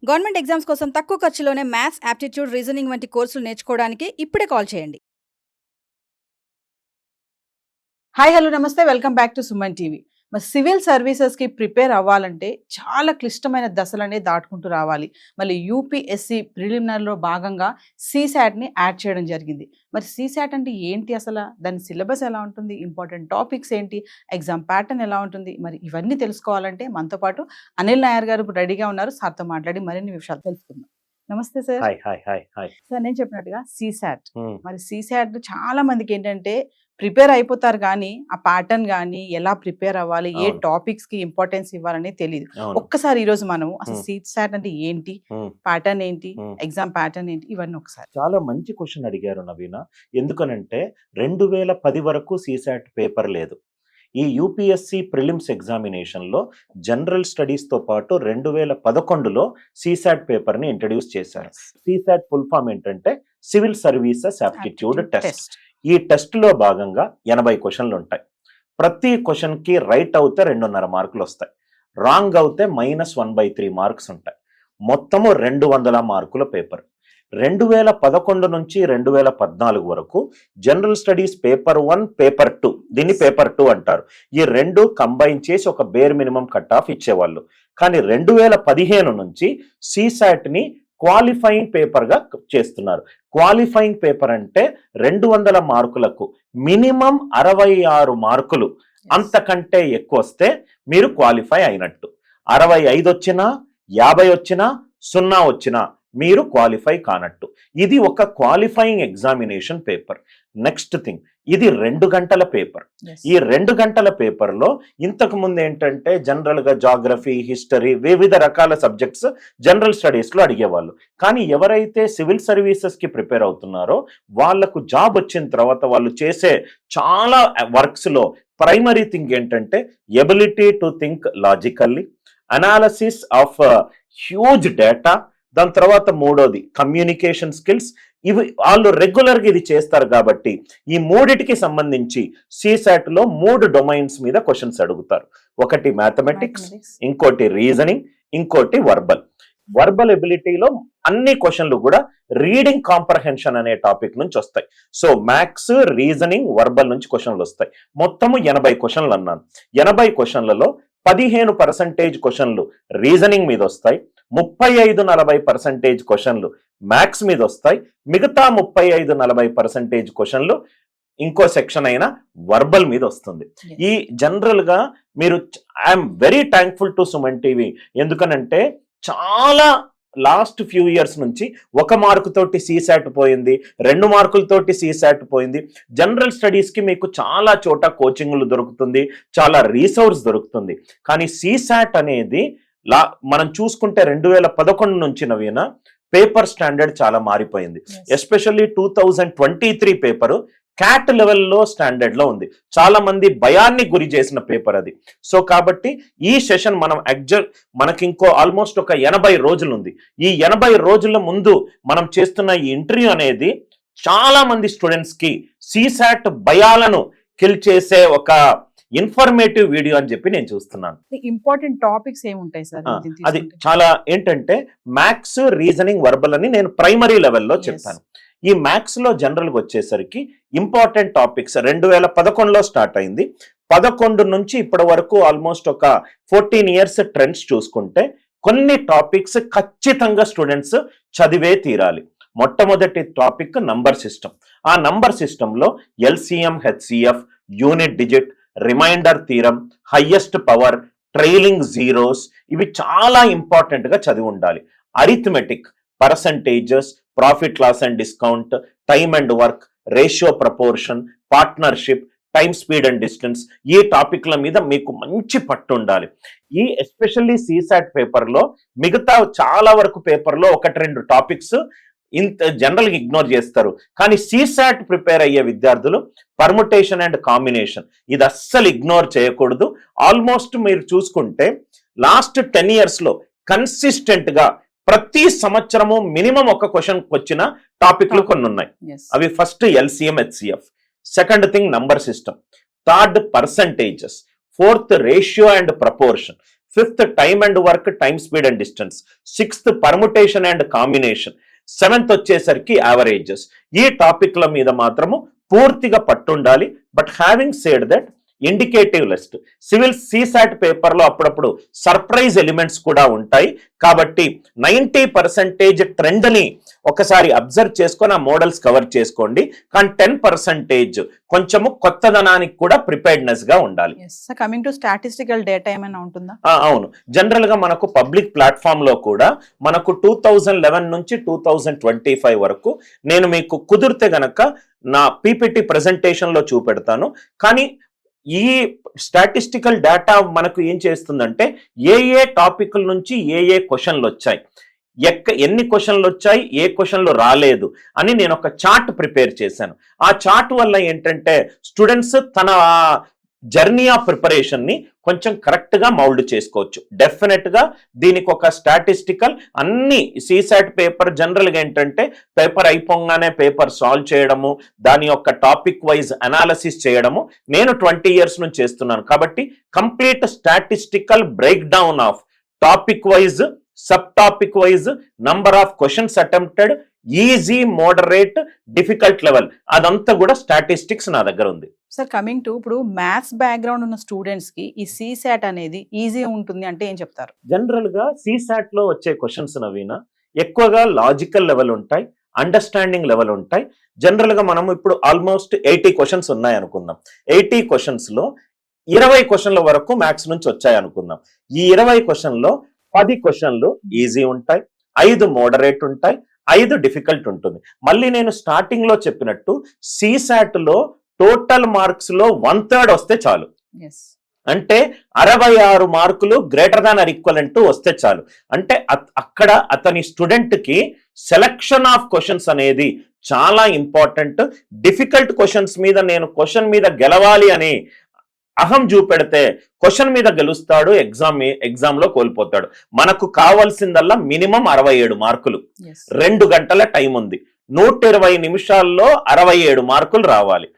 Government exams కోసం తక్కువ ఖర్చులోనే maths, aptitude, reasoning వంటి కోర్సులు నేర్చుకోవడానికి ఇప్పుడే కాల్ చేయండి. హాయ్ హలో నమస్తే, welcome back to Suman TV. మరి సివిల్ సర్వీసెస్కి ప్రిపేర్ అవ్వాలంటే చాలా క్లిష్టమైన దశలనే దాటుకుంటూ రావాలి. మళ్ళీ యూపీఎస్సీ ప్రిలిమినరీలో భాగంగా సీశాట్ని యాడ్ చేయడం జరిగింది. మరి సీశాట్ అంటే ఏంటి, అసలు దాని సిలబస్ ఎలా ఉంటుంది, ఇంపార్టెంట్ టాపిక్స్ ఏంటి, ఎగ్జామ్ ప్యాటర్న్ ఎలా ఉంటుంది, మరి ఇవన్నీ తెలుసుకోవాలంటే మనతో పాటు అనిల్ నాయర్ గారు ఇప్పుడు రెడీగా ఉన్నారు. సార్తో మాట్లాడి మరిన్ని విషయాలు తెలుసుకుందాం. నమస్తే సార్. సార్, నేను చెప్పినట్టుగా సీశాట్, మరి సీశాట్ చాలా మందికి ఏంటంటే ప్రిపేర్ అయిపోతారు కానీ ఆ ప్యాటర్న్ కానీ ఎలా ప్రిపేర్ అవ్వాలి, ఏ టాపిక్స్ కి ఇంపార్టెన్స్ ఇవ్వాలని తెలియదు. ఒక్కసారి ఈ రోజు మనం అసలు సీశాట్ అంటే ఏంటి, ప్యాటర్న్ ఏంటి, ఎగ్జామ్ ప్యాటర్న్ ఏంటి, ఇవన్నీ ఒకసారి. చాలా మంచి క్వశ్చన్ అడిగారు నవీన. ఎందుకనంటే 2010 వరకు సీశాట్ పేపర్ లేదు. ఈ యూపీఎస్సీ ప్రిలిమ్స్ ఎగ్జామినేషన్లో జనరల్ స్టడీస్తో పాటు 2011లో సీశాట్ పేపర్ని ఇంట్రడ్యూస్ చేశారు. సీశాట్ ఫుల్ ఫామ్ ఏంటంటే సివిల్ సర్వీసెస్ యాప్టిట్యూడ్ టెస్ట్. ఈ టెస్ట్లో భాగంగా 80 క్వశ్చన్లు ఉంటాయి. ప్రతి క్వశ్చన్కి రైట్ అవుతే 2.5 మార్కులు వస్తాయి, రాంగ్ అవుతే -1/3 మార్క్స్ ఉంటాయి. మొత్తము 200 మార్కుల పేపర్. 2011 నుంచి 2014 వరకు జనరల్ స్టడీస్ పేపర్ 1, పేపర్ 2, దీన్ని పేపర్ 2 అంటారు. ఈ రెండు కంబైన్ చేసి ఒక బేర్ మినిమం కట్ ఆఫ్ ఇచ్చేవాళ్ళు. కానీ 2015 నుంచి సీశాట్ని క్వాలిఫైయింగ్ పేపర్గా చేస్తున్నారు. క్వాలిఫైయింగ్ పేపర్ అంటే 200 మార్కులకు మినిమం 66 మార్కులు, అంతకంటే ఎక్కువ వస్తే మీరు క్వాలిఫై అయినట్టు. 65 వచ్చినా, 50 వచ్చినా, 0 వచ్చినా మీరు క్వాలిఫై కానట్టు. ఇది ఒక qualifying examination paper. Next thing, ఇది 2 గంటల పేపర్. ఈ 2 గంటల పేపర్లో ఇంతకు ముందు ఏంటంటే జనరల్గా జాగ్రఫీ, హిస్టరీ, వివిధ రకాల సబ్జెక్ట్స్ జనరల్ స్టడీస్లో అడిగేవాళ్ళు. కానీ ఎవరైతే సివిల్ సర్వీసెస్కి ప్రిపేర్ అవుతున్నారో వాళ్ళకు జాబ్ వచ్చిన తర్వాత వాళ్ళు చేసే చాలా వర్క్స్లో ప్రైమరీ థింగ్ ఏంటంటే ability to think logically, analysis of huge data, దాని తర్వాత మూడోది కమ్యూనికేషన్ స్కిల్స్. ఇవి వాళ్ళు రెగ్యులర్గా ఇది చేస్తారు కాబట్టి ఈ మూడిటికి సంబంధించి సీశాట్లో 3 డొమైన్స్ మీద క్వశ్చన్స్ అడుగుతారు. ఒకటి మ్యాథమెటిక్స్, ఇంకోటి రీజనింగ్, ఇంకోటి వర్బల్. వర్బల్ ఎబిలిటీలో అన్ని క్వశ్చన్లు కూడా రీడింగ్ కాంప్రహెన్షన్ అనే టాపిక్ నుంచి వస్తాయి. సో మ్యాథ్స్, రీజనింగ్, వర్బల్ నుంచి క్వశ్చన్లు వస్తాయి. మొత్తము 80 క్వశ్చన్లు అన్నాను. 80 క్వశ్చన్లలో 15% క్వశ్చన్లు రీజనింగ్ మీద వస్తాయి, 35-40% క్వశ్చన్లు మ్యాథ్స్ మీద వస్తాయి, మిగతా 35-40% క్వశ్చన్లు ఇంకో సెక్షన్ అయిన వర్బల్ మీద వస్తుంది. ఈ జనరల్ గా మీరు I'm very thankful to Suman TV. ఎందుకనంటే చాలా లాస్ట్ ఫ్యూ ఇయర్స్ నుంచి 1 మార్కు తోటి సీశాట్ పోయింది, 2 మార్కులతోటి సీశాట్ పోయింది. జనరల్ స్టడీస్ కి మీకు చాలా చోట కోచింగ్లు దొరుకుతుంది, చాలా రీసోర్స్ దొరుకుతుంది. కానీ సీశాట్ అనేది మనం చూసుకుంటే 2011 నుంచి నవీన పేపర్ స్టాండర్డ్ చాలా మారిపోయింది. ఎస్పెషల్లీ 2023 పేపరు క్యాట్ లెవెల్లో స్టాండర్డ్ లో ఉంది. చాలా మంది భయాన్ని గురి చేసిన పేపర్ అది. సో కాబట్టి ఈ సెషన్ మనకి ఇంకో ఆల్మోస్ట్ ఒక 80 రోజులు ఉంది. ఈ 80 రోజుల ముందు మనం చేస్తున్న ఈ ఇంటర్వ్యూ అనేది చాలా మంది స్టూడెంట్స్ కి సీశాట్ భయాలను కిల్ చేసే ఒక ఇన్ఫర్మేటివ్ వీడియో అని చెప్పి నేను చూస్తున్నాను. ఇంపార్టెంట్ టాపిక్స్ ఏముంటాయి సార్? అది చాలా ఏంటంటే మ్యాథ్స్, రీజనింగ్, వర్బల్ అని నేను ప్రైమరీ లెవెల్లో చెప్తాను. ఈ మ్యాథ్స్ లో జనరల్ గా వచ్చేసరికి ఇంపార్టెంట్ టాపిక్స్ 2011లో స్టార్ట్ అయింది. 11 నుంచి ఇప్పటి వరకు ఆల్మోస్ట్ ఒక 14 ఇయర్స్ ట్రెండ్స్ చూసుకుంటే కొన్ని టాపిక్స్ ఖచ్చితంగా స్టూడెంట్స్ చదివే తీరాలి. మొట్టమొదటి టాపిక్ నంబర్ సిస్టమ్. ఆ నంబర్ సిస్టంలో LCM, HCF, unit digit, remainder theorem, highest power, trailing zeros, ఇవి చాలా ఇంపార్టెంట్ గా చదివి ఉండాలి. Arithmetic, percentages, profit loss and discount, time and work, ratio proportion, partnership, time speed and distance, ఈ టాపిక్ల మీద మీకు మంచి పట్టు ఉండాలి. ఈ ఎస్పెషల్లీ సీశాట్ పేపర్లో మిగతా చాలా వరకు పేపర్లో 1-2 టాపిక్స్ ఇంత జనరల్గా ఇగ్నోర్ చేస్తారు. కానీ సీశాట్ ప్రిపేర్ అయ్యే విద్యార్థులు పర్ముటేషన్ అండ్ కాంబినేషన్ ఇది అస్సలు ఇగ్నోర్ చేయకూడదు. ఆల్మోస్ట్ మీరు చూసుకుంటే లాస్ట్ 10 ఇయర్స్ లో కన్సిస్టెంట్ గా ప్రతి సంవత్సరము మినిమం ఒక క్వశ్చన్ వచ్చిన టాపిక్లు కొన్ని ఉన్నాయి. అవి first LCM, HCF, second thing number system, third percentages, fourth ratio and proportion, 5th time and work, time speed and distance, 6th permutation and combination, 7th వచ్చేసరికి యావరేజెస్. ఈ టాపిక్ల మీద మాత్రము పూర్తిగా పట్టుండాలి. But having said that, indicative list, civil CSAT పేపర్లో అప్పుడప్పుడు surprise elements కూడా ఉంటాయి. కాబట్టి 90% ట్రెండ్ని ఒకసారి అబ్జర్వ్ చేసుకొని ఆ మోడల్స్ కవర్ చేసుకోండి. కానీ 10% కొంచెము కొత్తదనానికి కూడా ప్రిపేర్డ్నెస్ గా ఉండాలి. కమింగ్ టు స్టాటిస్టికల్ డేటా ఏమైనా ఉంటుందా? అవును, జనరల్ గా మనకు పబ్లిక్ ప్లాట్ఫామ్ లో కూడా మనకు 2011 నుంచి 2025 వరకు నేను మీకు కుదిరితే గనక నా పీపీటీ ప్రెజెంటేషన్ లో చూపెడతాను. కానీ ఈ స్టాటిస్టికల్ డేటా మనకు ఏం చేస్తుందంటే ఏ టాపిక్ల నుంచి ఏ క్వశ్చన్లు వచ్చాయి, ఎన్ని క్వశ్చన్లు వచ్చాయి, ఏ క్వశ్చన్లు రాలేదు అని నేను ఒక చార్ట్ ప్రిపేర్ చేశాను. ఆ చార్ట్ వల్ల ఏంటంటే స్టూడెంట్స్ తన జర్నీ ఆఫ్ ప్రిపరేషన్ ని కొంచెం కరెక్ట్ గా మౌల్డ్ చేసుకోవచ్చు. డెఫినెట్ గా దీనికి ఒక స్టాటిస్టికల్ అన్ని సిసాట్ పేపర్ జనరల్ గా ఏంటంటే పేపర్ అయిపోగానే పేపర్ సాల్వ్ చేయడము, దాని యొక్క టాపిక్ వైజ్ అనాలిసిస్ చేయడము నేను 20 years నుంచి చేస్తున్నాను. కాబట్టి complete statistical break down of topic wise, sub topic wise, number of questions attempted, easy, moderate, difficult level, అదంతా కూడా స్టాటిస్టిక్స్ నా దగ్గర ఉంది. సార్ కమింగ్ టు ఇప్పుడు మ్యాథ్స్ బ్యాక్గ్రౌండ్ ఉన్న స్టూడెంట్స్ కి ఈ సిసాట్ అనేది ఈజీ ఉంటుంది అంటే ఏం చెప్తారు? జనరల్ గా సిసాట్ లో వచ్చే క్వశ్చన్స్ నవీన ఎక్కువగా లాజికల్ లెవెల్ ఉంటాయి, అండర్స్టాండింగ్ లెవెల్ ఉంటాయి. జనరల్ గా మనం ఇప్పుడు ఆల్మోస్ట్ 80 క్వశ్చన్స్ ఉన్నాయి అనుకుందాం. 80 క్వశ్చన్స్ లో 20 క్వశ్చన్ల వరకు మ్యాథ్స్ నుంచి వచ్చాయి అనుకుందాం. ఈ 20 క్వశ్చన్లో 10 క్వశ్చన్లు ఈజీ ఉంటాయి, 5 మోడరేట్ ఉంటాయి, 5 డిఫికల్ట్ ఉంటుంది. మళ్ళీ నేను స్టార్టింగ్ లో చెప్పినట్టు సిసాట్ లో టోటల్ మార్క్స్ లో 1/3 వస్తే చాలు. అంటే 66 మార్కులు greater than or equivalent to వస్తే చాలు. అంటే అక్కడ అతని స్టూడెంట్ కి సెలక్షన్ ఆఫ్ క్వశ్చన్స్ అనేది చాలా ఇంపార్టెంట్. డిఫికల్ట్ క్వశ్చన్స్ మీద నేను క్వశ్చన్ మీద గెలవాలి అని అహం చూపెడితే క్వశ్చన్ మీద గెలుస్తాడు, ఎగ్జామ్ లో కోల్పోతాడు. మనకు కావాల్సిందల్లా మినిమం 67 మార్కులు, 2 గంటల టైం ఉంది, 120 నిమిషాల్లో 67 మార్కులు రావాలి.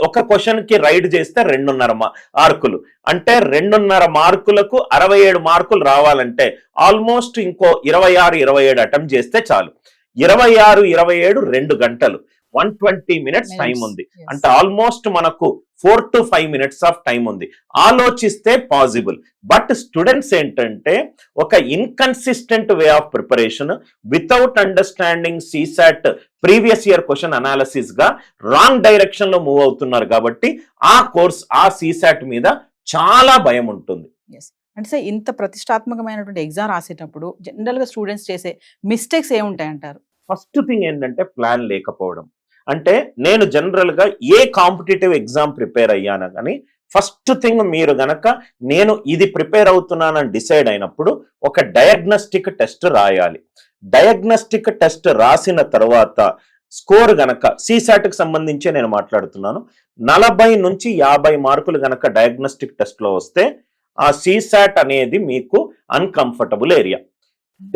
ఒక క్వశ్చన్ కి రైట్ చేస్తే 2.5 మార్కులు, అంటే 2.5 మార్కులకు 67 మార్కులు రావాలంటే ఆల్మోస్ట్ ఇంకో 26-27 అటెంప్ట్ చేస్తే చాలు. 26-27 2 గంటలు, 120 minutes టైం ఉంది. అంటే ఆల్మోస్ట్ మనకు 4 to 5 minutes ఆఫ్ టైం ఉంది. ఆలోచిస్తే పాసిబుల్. బట్ స్టూడెంట్స్ ఏంటంటే ఒక inconsistent way of preparation without understanding CSAT previous year question analysis గా రాంగ్ డైరెక్షన్ లో మూవ్ అవుతున్నారు. కాబట్టి ఆ కోర్స్, ఆ సిసాట్ మీద చాలా భయం ఉంటుంది. అంటే సార్ ఇంత ప్రతిష్టాత్మకమైనటువంటి ఎగ్జామ్ రాసేటప్పుడు జనరల్ గా స్టూడెంట్స్ చేసే మిస్టేక్స్ ఏముంటాయంటారు? ఫస్ట్ థింగ్ ఏంటంటే ప్లాన్ లేకపోవడం. అంటే నేను జనరల్ గా ఏ కాంపిటేటివ్ ఎగ్జామ్ ప్రిపేర్ అయ్యాను కానీ ఫస్ట్ థింగ్ మీరు గనక నేను ఇది ప్రిపేర్ అవుతున్నానని డిసైడ్ అయినప్పుడు ఒక డయాగ్నోస్టిక్ టెస్ట్ రాయాలి. డయాగ్నోస్టిక్ టెస్ట్ రాసిన తర్వాత స్కోర్ గనక సిసాట్ కి సంబంధించి నేను మాట్లాడుతున్నాను, 40 నుంచి 50 మార్కులు గనక డయాగ్నోస్టిక్ టెస్ట్ లో వస్తే ఆ సిసాట్ అనేది మీకు అన్కంఫర్టబుల్ ఏరియా.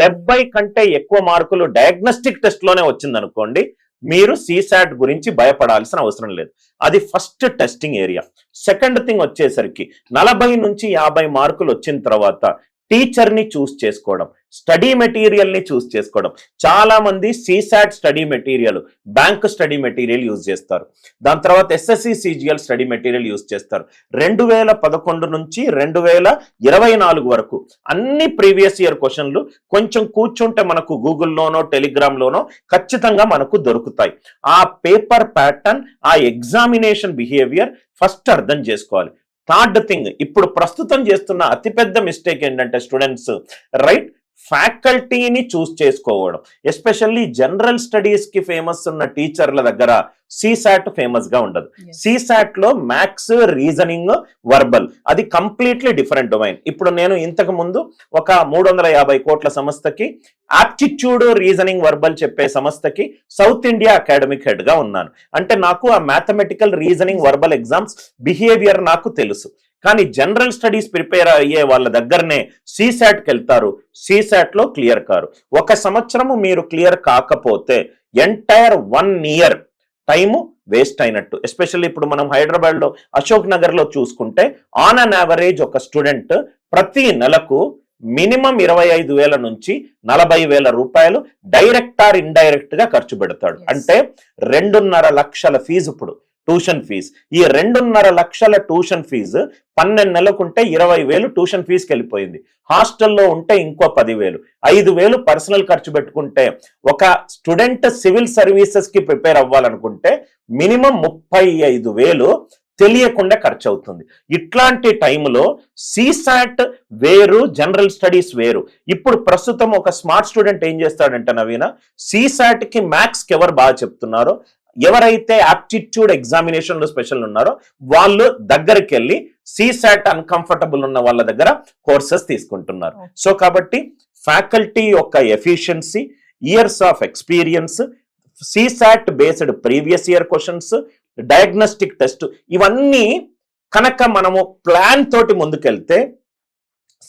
70 కంటే ఎక్కువ మార్కులు డయాగ్నోస్టిక్ టెస్ట్ లోనే వచ్చింది అనుకోండి, మీరు సిసాట్ గురించి భయపడాల్సిన అవసరం లేదు. అది first testing area. Second thing వచ్చేసరికి 40 నుంచి 50 మార్కులు వచ్చిన తర్వాత టీచర్ ని చూస్ చేసుకోవడం, స్టడీ మెటీరియల్ ని చూస్ చేసుకోవడం. చాలా మంది CSAT study material, bank study material use చేస్తారు. దాని తర్వాత SSC CGL study material use చేస్తారు. 2011 నుంచి 2024 వరకు అన్ని ప్రీవియస్ ఇయర్ క్వశ్చన్లు కొంచెం కూర్చుంటే మనకు గూగుల్లోనో టెలిగ్రామ్లోనో ఖచ్చితంగా మనకు దొరుకుతాయి. ఆ పేపర్ ప్యాటర్న్, ఆ ఎగ్జామినేషన్ బిహేవియర్ ఫస్ట్ అర్థం చేసుకోవాలి. థర్డ్ థింగ్, ఇప్పుడు ప్రస్తుతం చేస్తున్న అతిపెద్ద మిస్టేక్ ఏంటంటే స్టూడెంట్స్ రైట్ ఫ్యాకల్టీని చూస్ చేసుకోవడం. ఎస్పెషల్లీ జనరల్ స్టడీస్ కి ఫేమస్ ఉన్న టీచర్ల దగ్గర సిసాట్ ఫేమస్ గా ఉండదు. సిసాట్ లో మ్యాథ్స్, రీజనింగ్, వర్బల్ అది కంప్లీట్లీ డిఫరెంట్ డొమైన్. ఇప్పుడు నేను ఇంతకు ముందు ఒక 350 కోట్ల సంస్థకి ఆప్టిట్యూడ్, రీజనింగ్, వర్బల్ చెప్పే సంస్థకి సౌత్ ఇండియా అకాడమిక్ హెడ్ గా ఉన్నాను. అంటే నాకు ఆ mathematical, reasoning, verbal exams behaviour నాకు తెలుసు. కానీ జనరల్ స్టడీస్ ప్రిపేర్ అయ్యే వాళ్ళ దగ్గరనే సిసాట్కి వెళ్తారు, సిసాట్ లో క్లియర్ కారు. 1 సంవత్సరము మీరు క్లియర్ కాకపోతే ఎంటైర్ 1 year టైము వేస్ట్ అయినట్టు. ఎస్పెషల్లీ ఇప్పుడు మనం హైదరాబాద్ లో అశోక్ నగర్ లో చూసుకుంటే ఆన్ అన్ యావరేజ్ ఒక స్టూడెంట్ ప్రతి నెలకు మినిమం 25,000 నుంచి 40,000 రూపాయలు డైరెక్ట్ ఆర్ ఇండైరెక్ట్ గా ఖర్చు పెడతాడు. అంటే 2.5 లక్షల ఫీజు ఇప్పుడు ట్యూషన్ ఫీజు. ఈ 2.5 లక్షల ట్యూషన్ ఫీజు 12 నెలలకుంటే 20,000 ట్యూషన్ ఫీజుకి వెళ్ళిపోయింది. హాస్టల్లో ఉంటే ఇంకో 10,000, 5,000 పర్సనల్ ఖర్చు పెట్టుకుంటే ఒక స్టూడెంట్ సివిల్ సర్వీసెస్ కి ప్రిపేర్ అవ్వాలనుకుంటే మినిమం 35,000 తెలియకుండా ఖర్చు అవుతుంది. ఇట్లాంటి టైంలో సిసాట్ వేరు, జనరల్ స్టడీస్ వేరు. ఇప్పుడు ప్రస్తుతం ఒక స్మార్ట్ స్టూడెంట్ ఏం చేస్తాడంటే నవీన, సిసాట్ కి మ్యాథ్స్ కి ఎవరు బాగా చెప్తున్నారో, ఎవరైతే ఆప్టిట్యూడ్ ఎగ్జామినేషన్ లో స్పెషల్ ఉన్నారో వాళ్ళు దగ్గరికి వెళ్ళి సిసాట్ అన్కంఫర్టబుల్ ఉన్న వాళ్ళ దగ్గర కోర్సెస్ తీసుకుంటున్నారు. సో కాబట్టి ఫ్యాకల్టీ యొక్క efficiency, years of experience, CSAT based previous year questions, diagnostic test, ఇవన్నీ కనుక మనము ప్లాన్ తోటి ముందుకెళ్తే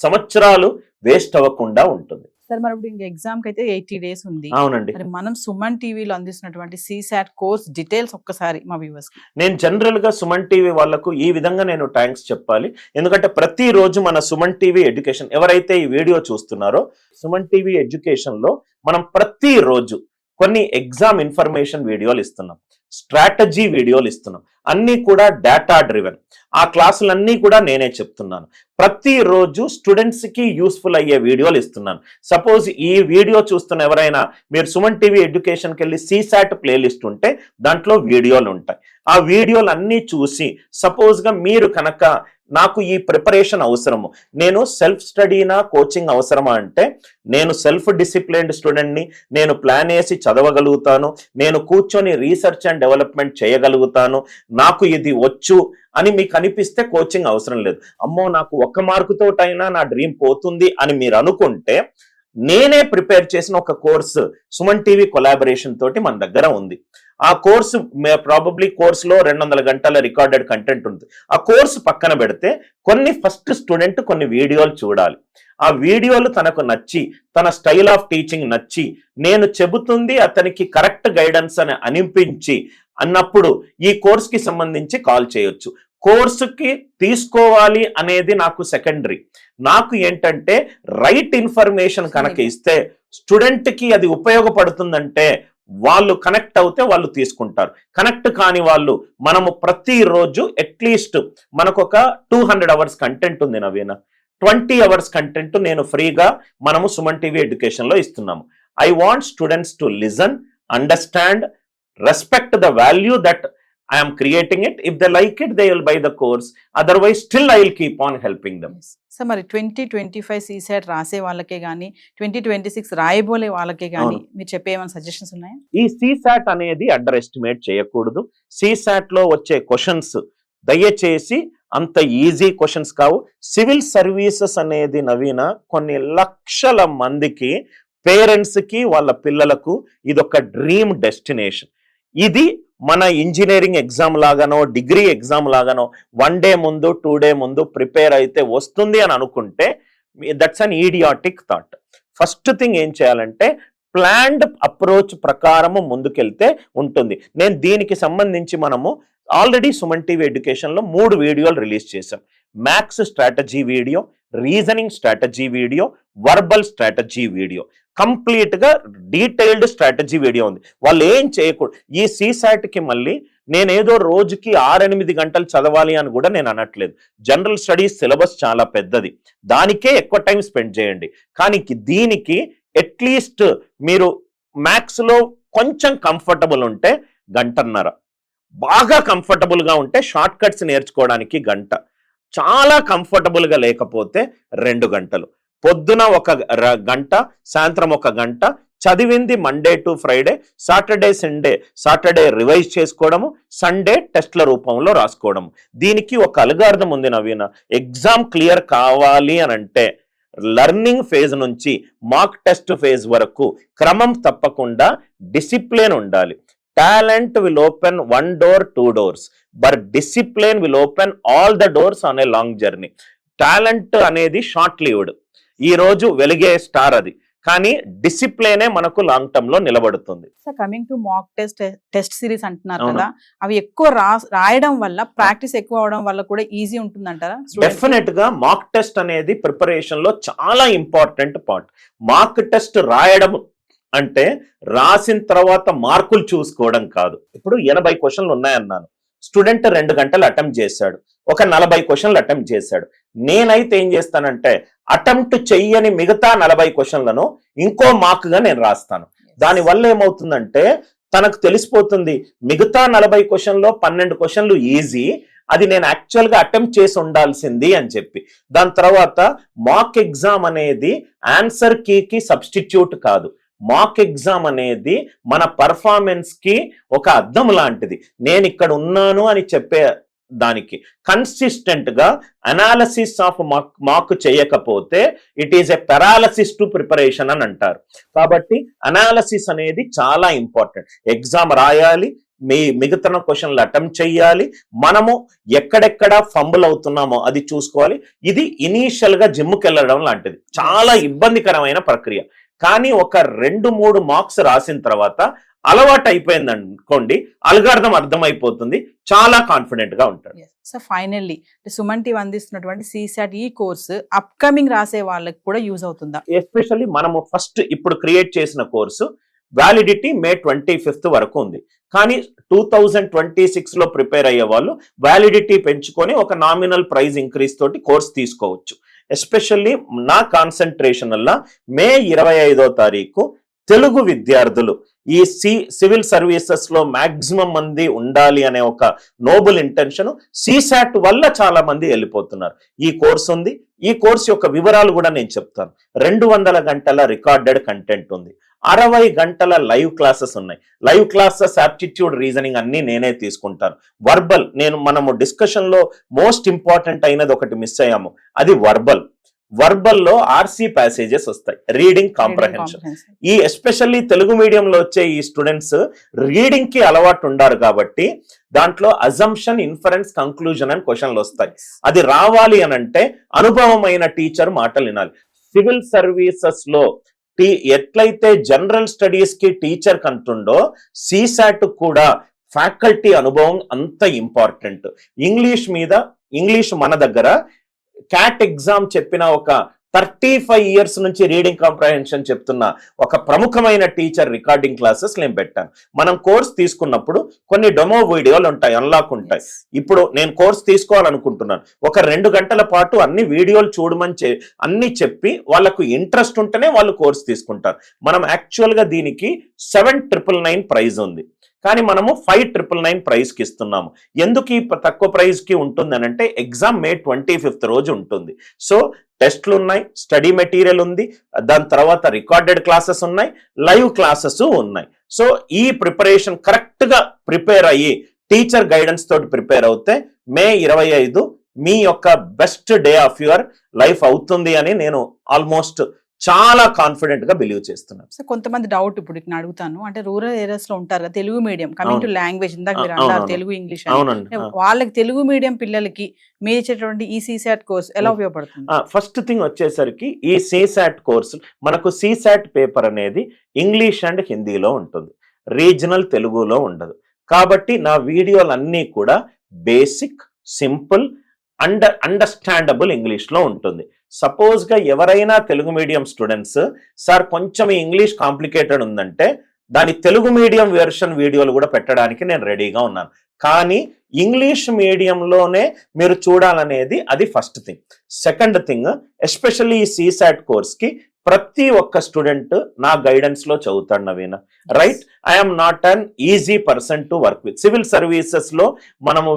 సంవత్సరాలు వేస్ట్ అవ్వకుండా ఉంటుంది. సార్ మరి ఇప్పుడు ఇంకా ఎగ్జామ్ కి అయితే 80 days ఉంది. అవునండి. మరి మనం సుమన్ టీవీలో అందిస్తున్నటువంటి సిసాట్ కోర్స్ డీటెయిల్స్ ఒక్కసారి మా వ్యూవర్స్ కి. నేను జనరల్ గా సుమన్ టీవీ వాళ్లకు ఈ విధంగా నేను థ్యాంక్స్ చెప్పాలి. ఎందుకంటే ప్రతిరోజు మన సుమన్ టీవీ ఎడ్యుకేషన్ ఎవరైతే ఈ వీడియో చూస్తున్నారో, సుమన్ టీవీ ఎడ్యుకేషన్ లో మనం ప్రతిరోజు కొన్ని ఎగ్జామ్ ఇన్ఫర్మేషన్ వీడియోలు ఇస్తున్నాం, స్ట్రాటజీ వీడియోలు ఇస్తున్నాం, అన్నీ కూడా డేటా డ్రివెన్. ఆ క్లాసులన్నీ కూడా నేనే చెప్తున్నాను. ప్రతిరోజు స్టూడెంట్స్ కి యూస్ఫుల్ అయ్యే వీడియోలు ఇస్తున్నాను. సపోజ్ ఈ వీడియో చూస్తున్న ఎవరైనా మీరు సుమన్ టీవీ ఎడ్యుకేషన్కి వెళ్ళి సిసాట్ ప్లేలిస్ట్ ఉంటే దాంట్లో వీడియోలు ఉంటాయి. ఆ వీడియోలు అన్నీ చూసి సపోజ్ గా మీరు కనుక నాకు ఈ ప్రిపరేషన్ అవసరము, నేను సెల్ఫ్ స్టడీనా కోచింగ్ అవసరమా అంటే, నేను సెల్ఫ్ డిసిప్లిన్డ్ స్టూడెంట్ని, నేను ప్లాన్ వేసి చదవగలుగుతాను, నేను కూర్చొని రీసెర్చ్ అండ్ డెవలప్మెంట్ చేయగలుగుతాను, నాకు ఇది వచ్చు అని మీకు అనిపిస్తే కోచింగ్ అవసరం లేదు. అమ్మో నాకు 1 మార్కుతోటైనా నా డ్రీమ్ పోతుంది అని మీరు అనుకుంటే, నేనే ప్రిపేర్ చేసిన ఒక కోర్సు సుమన్ టీవీ కొలాబరేషన్ తోటి మన దగ్గర ఉంది. ఆ కోర్సు ప్రాబబ్లీ కోర్సులో 200 గంటల రికార్డెడ్ కంటెంట్ ఉంటుంది. ఆ కోర్సు పక్కన పెడితే ఫస్ట్ స్టూడెంట్ కొన్ని వీడియోలు చూడాలి. ఆ వీడియోలు తనకు నచ్చి, తన స్టైల్ ఆఫ్ టీచింగ్ నచ్చి, నేను చెబుతుంది అతనికి కరెక్ట్ గైడెన్స్ అని అనిపించి అన్నప్పుడు ఈ కోర్సుకి సంబంధించి కాల్ చేయొచ్చు. కోర్సుకి తీసుకోవాలి అనేది నాకు సెకండరీ. నాకు ఏంటంటే రైట్ ఇన్ఫర్మేషన్ కనుక ఇస్తే స్టూడెంట్ కి అది ఉపయోగపడుతుందంటే వాళ్ళు కనెక్ట్ అవుతే వాళ్ళు తీసుకుంటారు. కనెక్ట్ కాని వాళ్ళు, మనము ప్రతిరోజు అట్లీస్ట్ మనకు ఒక 200 అవర్స్ కంటెంట్ ఉంది నవీన, 20 అవర్స్ కంటెంట్ నేను ఫ్రీగా మనము సుమన్ టీవీ ఎడ్యుకేషన్ లో ఇస్తున్నాము. I want students to listen, understand, respect the value that I am creating it. If they like it, they will buy the course. Otherwise, still I will keep on helping them. So మరి 2025 CSAT రాసే వాళ్ళకే గానీ 2026 రాయబోలే వాళ్ళకే గానీ మీరు చెప్పే ఏమైనా suggestions ఉన్నాయా? ఈ సిసాట్ అనేది అండర్ ఎస్టిమేట్ చేయకూడదు. సిసాట్ లో వచ్చే క్వశ్చన్స్ దయచేసి అంత ఈజీ క్వశ్చన్స్ కావు. సివిల్ సర్వీసెస్ అనేది నవీన కొన్ని లక్షల మందికి, పేరెంట్స్ కి, వాళ్ళ పిల్లలకు ఇదొక డ్రీమ్ డెస్టినేషన్. ఇది మన ఇంజనీరింగ్ ఎగ్జామ్ లాగానో, డిగ్రీ ఎగ్జామ్ లాగానో 1 డే ముందు 2 డే ముందు ప్రిపేర్ అయితే వస్తుంది అని అనుకుంటే that's an idiotic thought. First thing ఏం చేయాలంటే ప్లాన్డ్ అప్రోచ్ ప్రకారము ముందుకెళ్తే ఉంటుంది. నేను దీనికి సంబంధించి మనము ఆల్రెడీ సుమన్ టీవీ ఎడ్యుకేషన్ లో 3 వీడియోలు రిలీజ్ చేశాం. Maths strategy video, reasoning strategy video, verbal strategy video, complete గా డీటెయిల్డ్ స్ట్రాటజీ వీడియో ఉంది. వాళ్ళు ఏం చేయకూడదు. ఈ సిసాట్ కి మళ్ళీ నేనేదో రోజుకి 6-8 గంటలు చదవాలి అని కూడా నేను అనట్లేదు. జనరల్ స్టడీస్ సిలబస్ చాలా పెద్దది, దానికే ఎక్కువ టైం స్పెండ్ చేయండి. కానీ దీనికి అట్లీస్ట్ మీరు మ్యాథ్స్ లో కొంచెం కంఫర్టబుల్ ఉంటే 1.5 గంటలు, బాగా కంఫర్టబుల్ గా ఉంటే షార్ట్ కట్స్ నేర్చుకోవడానికి 1 గంట, చాలా కంఫర్టబుల్ గా లేకపోతే 2 గంటలు. పొద్దున 1 గంట, సాయంత్రం 1 గంట చదివింది Monday to Friday, Saturday revise చేసుకోవడము, సండే టెస్ట్ల రూపంలో రాసుకోవడము. దీనికి ఒక అల్గారిథం ఉంది నవీన. ఎగ్జామ్ క్లియర్ కావాలి అని అంటే లర్నింగ్ ఫేజ్ నుంచి మాక్ టెస్ట్ ఫేజ్ వరకు క్రమం తప్పకుండా డిసిప్లిన్ ఉండాలి. Talent will open 1 door 2 doors, but discipline will open all the doors on a long journey. Talent అనేది షార్ట్ లివ్డ్, ఈ రోజు వెలిగే స్టార్ అది, కానీ డిసిప్లినే మనకు లాంగ్ టర్మ్ లో నిలబడుతుంది. Sir coming to mock test series అంటున్నారు అవును. కదా, అవి ఎక్కువ రాయడం వల్ల ప్రాక్టీస్ ఎక్కువ అవడం వల్ల కూడా ఈజీ ఉంటుందంటారా? డెఫినెట్ గా మాక్ టెస్ట్ అనేది ప్రిపరేషన్ లో చాలా ఇంపార్టెంట్ పార్ట్. మాక్ టెస్ట్ రాయడం అంటే రాసిన తర్వాత మార్కులు చూసుకోవడం కాదు. ఇప్పుడు 80 క్వశ్చన్లు ఉన్నాయన్నాను, స్టూడెంట్ 2 గంటలు అటెంప్ట్ చేశాడు, ఒక 40 క్వశ్చన్లు అటెంప్ట్ చేశాడు. నేనైతే ఏం చేస్తానంటే అటెంప్ట్ చెయ్యని మిగతా 40 క్వశ్చన్లను ఇంకో మార్క్ గా నేను రాస్తాను. దాని వల్ల ఏమవుతుందంటే తనకు తెలిసిపోతుంది మిగతా 40 క్వశ్చన్లో 12 క్వశ్చన్లు ఈజీ, అది నేను యాక్చువల్ గా అటెంప్ట్ చేసి ఉండాల్సింది అని చెప్పి. దాని తర్వాత మాక్ ఎగ్జామ్ అనేది ఆన్సర్ కీకి సబ్స్టిట్యూట్ కాదు. మాక్ ఎగ్జామ్ అనేది మన పర్ఫార్మెన్స్ కి ఒక అద్దం లాంటిది. నేను ఇక్కడ ఉన్నాను అని చెప్పే దానికి కన్సిస్టెంట్ గా అనాలసిస్ ఆఫ్ మాక్ చేయకపోతే it is a paralysis to preparation అని అంటారు. కాబట్టి అనాలసిస్ అనేది చాలా ఇంపార్టెంట్. ఎగ్జామ్ రాయాలి, మిగతా క్వశ్చన్లు అటెంప్ట్ చేయాలి, మనము ఎక్కడెక్కడ ఫంబుల్ అవుతున్నామో అది చూసుకోవాలి. ఇది ఇనీషియల్ గా జిమ్కి వెళ్ళడం లాంటిది, చాలా ఇబ్బందికరమైన ప్రక్రియ. కానీ ఒక 2-3 మార్క్స్ రాసిన తర్వాత అలవాటు అయిపోయింది అనుకోండి, అల్గారిథం అర్థమైపోతుంది, చాలా కాన్ఫిడెంట్ గా ఉంటాడు. సో ఫైనల్లీ సుమన్ టీవీ అందిస్తున్నటువంటి CSAT ఈ కోర్సు అప్కమింగ్ రాసే వాళ్ళకి కూడా యూజ్ అవుతుందా? ఎస్పెషల్లీ మనము ఫస్ట్ ఇప్పుడు క్రియేట్ చేసిన కోర్సు వ్యాలిడిటీ May 25th వరకు ఉంది. కానీ 2026 లో ప్రిపేర్ అయ్యే వాళ్ళు వ్యాలిడిటీ పెంచుకొని ఒక నామినల్ ప్రైస్ ఇంక్రీజ్ తోటి కోర్స్ తీసుకోవచ్చు. ఎస్పెషల్లీ నా కాన్సన్ట్రేషన్ వల్ల May 25వ తారీఖు తెలుగు విద్యార్థులు ఈ సివిల్ సర్వీసెస్ లో మాక్సిమం మంది ఉండాలి అనే ఒక నోబుల్ ఇంటెన్షన్, CSAT వల్ల చాలా మంది వెళ్ళిపోతున్నారు. ఈ కోర్స్ ఉంది, ఈ కోర్స్ యొక్క వివరాలు కూడా నేను చెప్తాను. 200 గంటల రికార్డెడ్ కంటెంట్ ఉంది, 60 గంటల లైవ్ క్లాసెస్ ఉన్నాయి. లైవ్ క్లాసెస్ ఆప్టిట్యూడ్ రీజనింగ్ అన్ని నేనే తీసుకుంటాను. వర్బల్ మనము డిస్కషన్ లో మోస్ట్ ఇంపార్టెంట్ అయినది ఒకటి మిస్ అయ్యాము, అది వర్బల్లో RC ప్యాసేజెస్ వస్తాయి, రీడింగ్ కాంప్రహెన్షన్. ఈ ఎస్పెషల్లీ తెలుగు మీడియంలో వచ్చే ఈ స్టూడెంట్స్ రీడింగ్ కి అలవాటు ఉండారు కాబట్టి దాంట్లో అజంప్షన్, ఇన్ఫరెన్స్, కంక్లూజన్ అని క్వశ్చన్లు వస్తాయి. అది రావాలి అని అంటే అనుభవమైన టీచర్ మాటలు వినాలి. సివిల్ సర్వీసెస్ లో ఎట్లయితే జనరల్ స్టడీస్ కి టీచర్ కంటుండో CSAT కూడా ఫ్యాకల్టీ అనుభవం అంత ఇంపార్టెంట్. ఇంగ్లీష్ మన దగ్గర క్యాట్ ఎగ్జామ్ చెప్పిన ఒక 35 ఇయర్స్ నుంచి రీడింగ్ కాంప్రహెన్షన్ చెప్తున్న ఒక ప్రముఖమైన టీచర్ రికార్డింగ్ క్లాసెస్ నేను పెట్టాను. మనం కోర్స్ తీసుకున్నప్పుడు కొన్ని డెమో వీడియోలు ఉంటాయి, అన్లాక్ ఉంటాయి. ఇప్పుడు నేను కోర్స్ తీసుకోవాలనుకుంటున్నాను, ఒక 2 గంటల పాటు అన్ని వీడియోలు చూడమని అన్ని చెప్పి వాళ్ళకు ఇంట్రెస్ట్ ఉంటేనే వాళ్ళు కోర్స్ తీసుకుంటారు. మనం యాక్చువల్ గా దీనికి 7,999 ప్రైజ్ ఉంది, కానీ మనము 5,999 ప్రైజ్ కి ఇస్తున్నాము. ఎందుకు ఈ తక్కువ ప్రైజ్ కి ఉంటుంది అని అంటే ఎగ్జామ్ May 25th రోజు ఉంటుంది. సో టెస్ట్లు ఉన్నాయి, స్టడీ మెటీరియల్ ఉంది, దాని తర్వాత రికార్డెడ్ క్లాసెస్ ఉన్నాయి, లైవ్ క్లాసెస్ ఉన్నాయి. సో ఈ ప్రిపరేషన్ కరెక్ట్ గా ప్రిపేర్ అయ్యి టీచర్ గైడెన్స్ తోటి ప్రిపేర్ అవుతే May 25 మీ యొక్క best day of your life అవుతుంది అని నేను ఆల్మోస్ట్ చాలా కాన్ఫిడెంట్ గా బిలీవ్ చేస్తున్నాను. సో కొంతమంది డౌట్ ఇప్పుడు ఇక్కడ అడుగుతాను, అంటే రూరల్ ఏరియాస్ లో ఉంటారు కదా Telugu medium, coming to language ఇందాక మీరు అన్నారు తెలుగు ఇంగ్లీష్, వాళ్ళకి తెలుగు మీడియం పిల్లలకి మీరు ఇచ్చేటువంటి ఈ CSAT కోర్స్ ఎలా ఉపయోగపడుతుంది? ఫస్ట్ థింగ్ వచ్చేసరికి ఈ CSAT కోర్సు మనకు CSAT పేపర్ అనేది ఇంగ్లీష్ అండ్ హిందీలో ఉంటుంది, రీజనల్ తెలుగులో ఉండదు. కాబట్టి నా వీడియోలన్నీ కూడా బేసిక్, సింపుల్, అండర్స్టాండబుల్ ఇంగ్లీష్ లో ఉంటుంది. సపోజ్ గా ఎవరైనా తెలుగు మీడియం స్టూడెంట్స్ సార్ కొంచెం ఇంగ్లీష్ కాంప్లికేటెడ్ ఉందంటే దాని తెలుగు మీడియం వెర్షన్ వీడియోలు కూడా పెట్టడానికి నేను రెడీగా ఉన్నాను. కానీ ఇంగ్లీష్ మీడియంలోనే మీరు చూడాలనేది అది first thing. Second thing, especially ఈ CSAT కోర్స్ కి ప్రతి ఒక్క స్టూడెంట్ నా గైడెన్స్ లో చదువుతాడు నవీన, right? I'm not an easy person to work with. Civil services లో మనము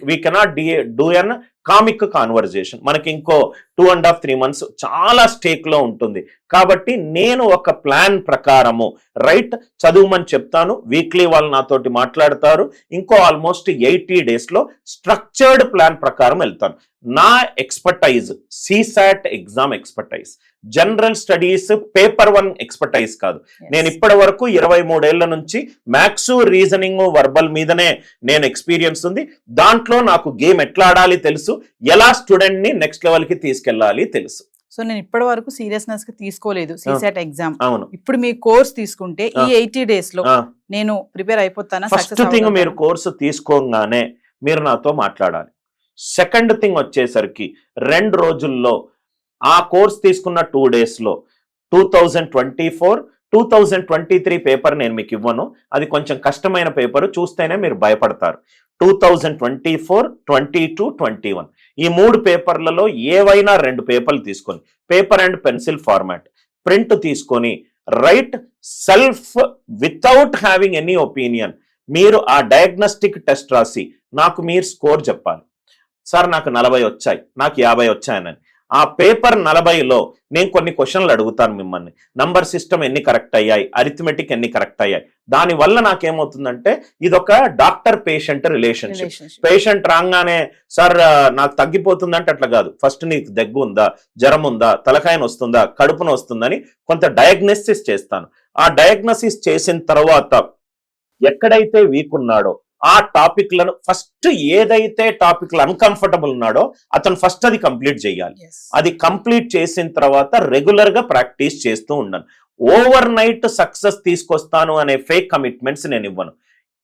we cannot do an comic conversation. మనకి ఇంకో 2.5-3 months చాలా స్టేక్ లో ఉంటుంది. కాబట్టి నేను ఒక ప్లాన్ ప్రకారము రైట్ చదువుమని చెప్తాను, వీక్లీ వాళ్ళు నాతోటి మాట్లాడతారు, ఇంకో ఆల్మోస్ట్ 80 days లో స్ట్రక్చర్డ్ ప్లాన్ ప్రకారం వెళ్తాను. నా expertise CSAT exam expertise, general studies paper 1 expertise కాదు. నేను ఇప్పటి వరకు 23 ఏళ్ల నుంచి మ్యాథ్స్, రీజనింగ్, వర్బల్ మీదనే నేను ఎక్స్పీరియన్స్ ఉంది. దాంట్లో నాకు గేమ్ ఎట్లా ఆడాలి తెలుసు, ఎలా స్టూడెంట్ ని నెక్స్ట్ లెవెల్ కి తీసుకెళ్ళాలి తెలుసు. సో నేను ఇప్పటి వరకు సీరియస్నెస్ గా తీసుకోలేదు CSAT ఎగ్జామ్. అవును. ఇప్పుడు మీ కోర్స్ తీసుకుంటే ఈ ఆ. 80 డేస్ లో ఆ. నేను ప్రిపేర్ అయిపోతానా? ఫస్ట్ థింగ్ మీరు కోర్సు తీసుకోగానే మీరు నాతో మాట్లాడాలి. సెకండ్ థింగ్ వచ్చేసరికి 2 రోజుల్లో ఆ కోర్స్ తీసుకున్న 2 days లో 2024, 2023 పేపర్ నేను మీకు ఇవ్వను. అది కొంచెం కష్టమైన పేపర్, చూస్తేనే మీరు భయపడతారు. 2024, 22, 21 ఈ 3 పేపర్లలో ఏవైనా 2 పేపర్లు తీసుకొని paper and pencil format print తీసుకొని write self without having any opinion మీరు ఆ డయాగ్నోస్టిక్ టెస్ట్ రాసి నాకు మీరు స్కోర్ చెప్పాలి. సార్ నాకు 40 వచ్చాయి, నాకు 50 వచ్చాయనని. ఆ పేపర్ 40లో నేను కొన్ని క్వశ్చన్లు అడుగుతాను మిమ్మల్ని. నంబర్ సిస్టమ్ ఎన్ని కరెక్ట్ అయ్యాయి, అరిథమెటిక్ ఎన్ని కరెక్ట్ అయ్యాయి. దానివల్ల నాకేమవుతుందంటే ఇదొక డాక్టర్ పేషెంట్ రిలేషన్షిప్. పేషెంట్ రాగానే సార్ నాకు తగ్గిపోతుందంటే అట్లా కాదు. ఫస్ట్ నీకు దగ్గు ఉందా, జ్వరం ఉందా, తలకాయన వస్తుందా, కడుపున వస్తుందని కొంత డయాగ్నోసిస్ చేస్తాను. ఆ డయాగ్నోసిస్ చేసిన తర్వాత ఎక్కడైతే వీక్ ఉన్నాడో ఆ టాపిక్లను ఫస్ట్ ఏదైతే టాపిక్ అన్కంఫర్టబుల్ ఉన్నాడో అతను ఫస్ట్ అది కంప్లీట్ చేయాలి. అది కంప్లీట్ చేసిన తర్వాత రెగ్యులర్ గా ప్రాక్టీస్ చేస్తూ ఉన్నాను. ఓవర్ నైట్ సక్సెస్ తీసుకొస్తాను అనే ఫేక్ కమిట్మెంట్స్ నేను ఇవ్వను.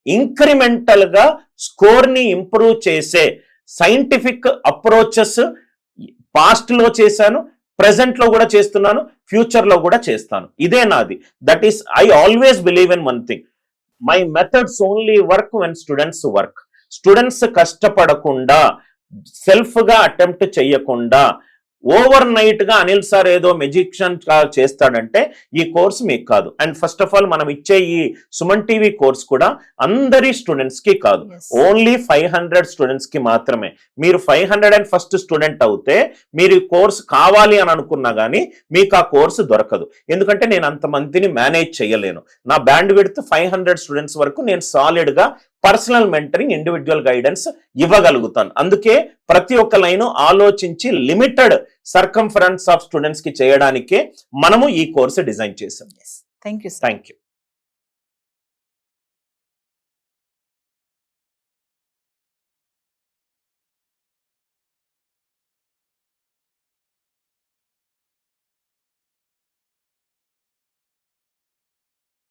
ఇంక్రిమెంటల్ గా స్కోర్ ని ఇంప్రూవ్ చేసే సైంటిఫిక్ అప్రోచెస్ పాస్ట్ లో చేశాను, ప్రెసెంట్ లో కూడా చేస్తున్నాను, ఫ్యూచర్ లో కూడా చేస్తాను. ఇదే నాది. That is I always believe in one thing, my methods only work when students work. Students కష్టపడకుండా సెల్ఫ్ గా అటెంప్ట్ చెయ్యకుండా ఓవర్ నైట్ గా అనిల్ సార్ ఏదో మెజిషియన్ చేస్తాడంటే ఈ కోర్స్ మీకు కాదు. అండ్ ఫస్ట్ ఆఫ్ ఆల్ మనం ఇచ్చే ఈ సుమన్ టీవీ కోర్స్ కూడా అందరి స్టూడెంట్స్ కి కాదు, ఓన్లీ 500 స్టూడెంట్స్ కి మాత్రమే. మీరు 501st స్టూడెంట్ అవుతే మీరు ఈ కోర్స్ కావాలి అని అనుకున్నా గానీ మీకు ఆ కోర్సు దొరకదు. ఎందుకంటే నేను అంతమందిని మేనేజ్ చేయలేను. నా బ్యాండ్ విడ్త్ 500 స్టూడెంట్స్ వరకు నేను సాలిడ్ గా పర్సనల్ మెంటరింగ్, ఇండివిజువల్ గైడెన్స్ ఇవ్వగలుగుతాను. అందుకే ప్రతి ఒక్క లైన్ ఆలోచించి లిమిటెడ్ సర్కంఫరెన్స్ ఆఫ్ స్టూడెంట్స్ కి చేయడానికే మనము ఈ కోర్సు డిజైన్ చేసాం. Thank you. Thank you.